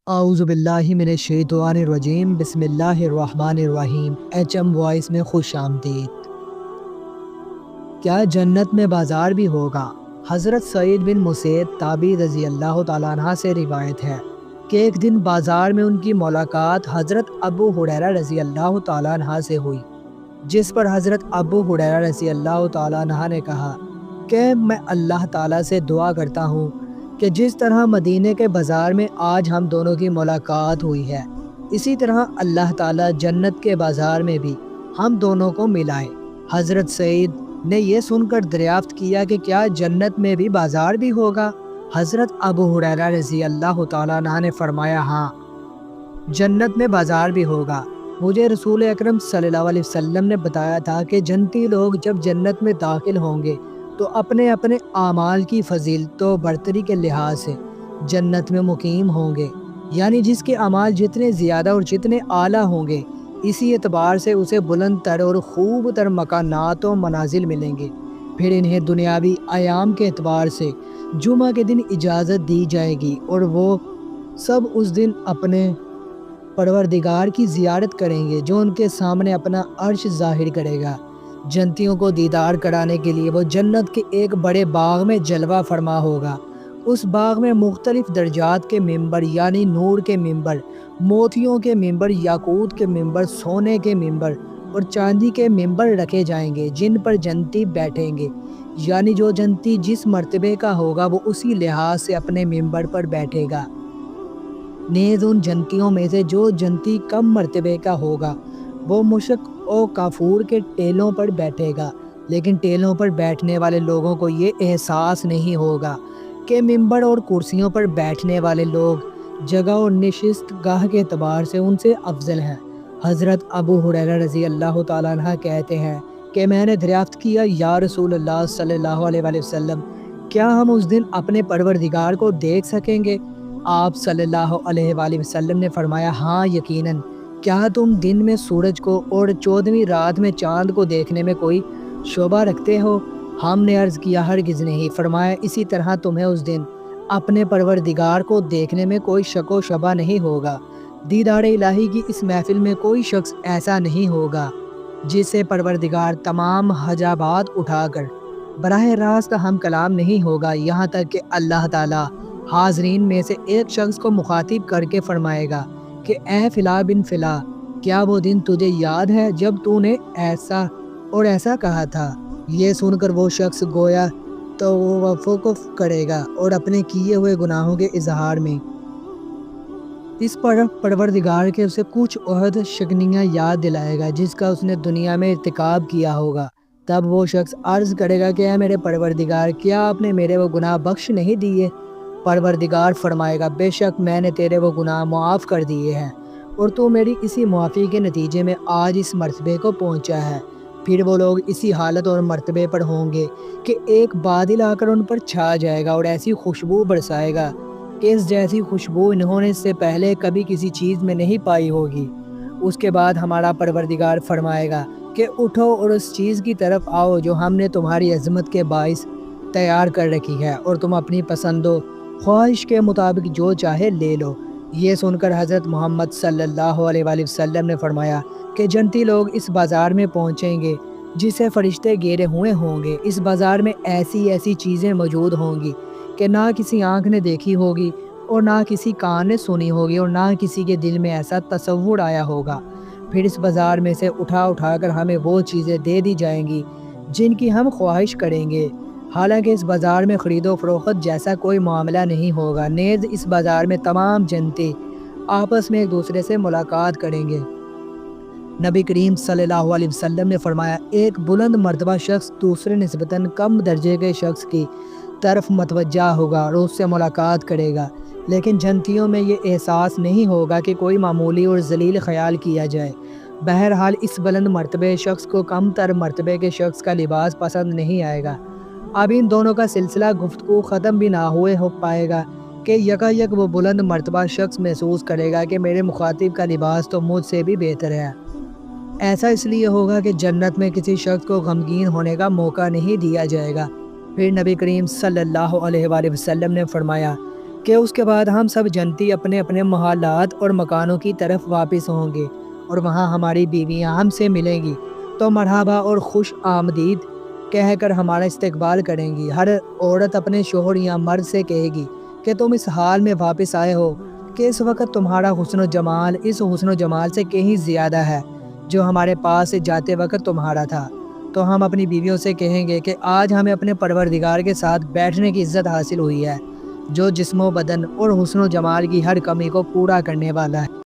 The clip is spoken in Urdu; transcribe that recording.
اعوذ باللہ من الشیطان الرجیم، بسم اللہ الرحمن الرحیم۔ HM وائس میں خوش آمدید۔ کیا جنت میں بازار بھی ہوگا؟ حضرت سعید بن مسیب تابعی رضی اللہ تعالیٰ عنہ سے روایت ہے کہ ایک دن بازار میں ان کی ملاقات حضرت ابو ہریرہ رضی اللہ تعالیٰ عنہ سے ہوئی، جس پر حضرت ابو ہریرہ رضی اللہ تعالیٰ عنہ نے کہا کہ میں اللہ تعالیٰ سے دعا کرتا ہوں کہ جس طرح مدینے کے بازار میں آج ہم دونوں کی ملاقات ہوئی ہے، اسی طرح اللہ تعالیٰ جنت کے بازار میں بھی ہم دونوں کو ملائے۔ حضرت سعید نے یہ سن کر دریافت کیا کہ کیا جنت میں بھی بازار بھی ہوگا؟ حضرت ابو ہریرہ رضی اللہ تعالیٰ عنہ نے فرمایا، ہاں، جنت میں بازار بھی ہوگا۔ مجھے رسول اکرم صلی اللہ علیہ وسلم نے بتایا تھا کہ جنتی لوگ جب جنت میں داخل ہوں گے تو اپنے اپنے اعمال کی فضیلت و برتری کے لحاظ سے جنت میں مقیم ہوں گے، یعنی جس کے اعمال جتنے زیادہ اور جتنے اعلیٰ ہوں گے، اسی اعتبار سے اسے بلند تر اور خوب تر مکانات و منازل ملیں گے۔ پھر انہیں دنیاوی ایام کے اعتبار سے جمعہ کے دن اجازت دی جائے گی اور وہ سب اس دن اپنے پروردگار کی زیارت کریں گے، جو ان کے سامنے اپنا عرش ظاہر کرے گا۔ جنتیوں کو دیدار کرانے کے لیے وہ جنت کے ایک بڑے باغ میں جلوہ فرما ہوگا۔ اس باغ میں مختلف درجات کے ممبر، یعنی نور کے ممبر، موتیوں کے ممبر، یاقوت کے ممبر، سونے کے ممبر اور چاندی کے ممبر رکھے جائیں گے، جن پر جنتی بیٹھیں گے، یعنی جو جنتی جس مرتبے کا ہوگا وہ اسی لحاظ سے اپنے ممبر پر بیٹھے گا۔ نیز ان جنتیوں میں سے جو جنتی کم مرتبے کا ہوگا وہ مشک و کافور کے ٹیلوں پر بیٹھے گا، لیکن ٹیلوں پر بیٹھنے والے لوگوں کو یہ احساس نہیں ہوگا کہ ممبر اور کرسیوں پر بیٹھنے والے لوگ جگہ اور نشست گاہ کے اعتبار سے ان سے افضل ہیں۔ حضرت ابو ہریرہ رضی اللہ تعالیٰ عنہ کہتے ہیں کہ میں نے دریافت کیا، یا رسول اللہ صلی اللہ علیہ وآلہ وسلم، کیا ہم اس دن اپنے پروردگار کو دیکھ سکیں گے؟ آپ صلی اللہ علیہ وآلہ وسلم نے فرمایا، ہاں یقیناً۔ کیا تم دن میں سورج کو اور 14ویں رات میں چاند کو دیکھنے میں کوئی شبہ رکھتے ہو؟ ہم نے عرض کیا، ہرگز نہیں۔ فرمایا، اسی طرح تمہیں اس دن اپنے پروردگار کو دیکھنے میں کوئی شک و شبہ نہیں ہوگا۔ دیدار الہی کی اس محفل میں کوئی شخص ایسا نہیں ہوگا جس سے پروردگار تمام حجابات اٹھا کر براہ راست ہم کلام نہیں ہوگا، یہاں تک کہ اللہ تعالیٰ حاضرین میں سے ایک شخص کو مخاطب کر کے فرمائے گا کہ اے فلاں بن فلاں، کیا وہ دن تجھے یاد ہے جب تو نے ایسا اور ایسا کہا تھا؟ یہ سن کر وہ شخص گویا تو وہ وقوف کرے گا اور اپنے کیے ہوئے گناہوں کے اظہار میں اس پر پروردگار کے اسے کچھ عہد شکنیاں یاد دلائے گا جس کا اس نے دنیا میں ارتکاب کیا ہوگا۔ تب وہ شخص عرض کرے گا کہ اے میرے پروردگار، کیا آپ نے میرے وہ گناہ بخش نہیں دیے؟ پروردگار فرمائے گا، بے شک میں نے تیرے وہ گناہ معاف کر دیے ہیں اور تو میری اسی معافی کے نتیجے میں آج اس مرتبے کو پہنچا ہے۔ پھر وہ لوگ اسی حالت اور مرتبے پر ہوں گے کہ ایک بادل آ کر ان پر چھا جائے گا اور ایسی خوشبو برسائے گا کہ اس جیسی خوشبو انہوں نے اس سے پہلے کبھی کسی چیز میں نہیں پائی ہوگی۔ اس کے بعد ہمارا پروردگار فرمائے گا کہ اٹھو اور اس چیز کی طرف آؤ جو ہم نے تمہاری عظمت کے باعث تیار کر رکھی ہے، اور تم اپنی پسند و خواہش کے مطابق جو چاہے لے لو۔ یہ سن کر حضرت محمد صلی اللہ علیہ وآلہ وسلم نے فرمایا کہ جنتی لوگ اس بازار میں پہنچیں گے جسے فرشتے گھیرے ہوئے ہوں گے۔ اس بازار میں ایسی ایسی چیزیں موجود ہوں گی کہ نہ کسی آنکھ نے دیکھی ہوگی اور نہ کسی کان نے سنی ہوگی اور نہ کسی کے دل میں ایسا تصور آیا ہوگا۔ پھر اس بازار میں سے اٹھا کر ہمیں وہ چیزیں دے دی جائیں گی جن کی ہم خواہش کریں گے، حالانکہ اس بازار میں خرید و فروخت جیسا کوئی معاملہ نہیں ہوگا۔ نیز اس بازار میں تمام جنتی آپس میں ایک دوسرے سے ملاقات کریں گے۔ نبی کریم صلی اللہ علیہ وسلم نے فرمایا، ایک بلند مرتبہ شخص دوسرے نسبتاً کم درجے کے شخص کی طرف متوجہ ہوگا اور اس سے ملاقات کرے گا، لیکن جنتیوں میں یہ احساس نہیں ہوگا کہ کوئی معمولی اور ذلیل خیال کیا جائے۔ بہرحال اس بلند مرتبے شخص کو کم تر مرتبے کے شخص کا لباس پسند نہیں آئے گا۔ اب ان دونوں کا سلسلہ گفتگو ختم بھی نہ ہوئے ہو پائے گا کہ یکا یک وہ بلند مرتبہ شخص محسوس کرے گا کہ میرے مخاطب کا لباس تو مجھ سے بھی بہتر ہے۔ ایسا اس لیے ہوگا کہ جنت میں کسی شخص کو غمگین ہونے کا موقع نہیں دیا جائے گا۔ پھر نبی کریم صلی اللہ علیہ وآلہ وسلم نے فرمایا کہ اس کے بعد ہم سب جنتی اپنے اپنے محلات اور مکانوں کی طرف واپس ہوں گے اور وہاں ہماری بیویاں ہم سے ملیں گی تو مرحبا اور خوش آمدید کہہ کر ہمارا استقبال کریں گی۔ ہر عورت اپنے شوہر یا مرد سے کہے گی کہ تم اس حال میں واپس آئے ہو کہ اس وقت تمہارا حسن و جمال اس حسن و جمال سے کہیں زیادہ ہے جو ہمارے پاس جاتے وقت تمہارا تھا۔ تو ہم اپنی بیویوں سے کہیں گے کہ آج ہمیں اپنے پروردگار کے ساتھ بیٹھنے کی عزت حاصل ہوئی ہے جو جسم و بدن اور حسن و جمال کی ہر کمی کو پورا کرنے والا ہے۔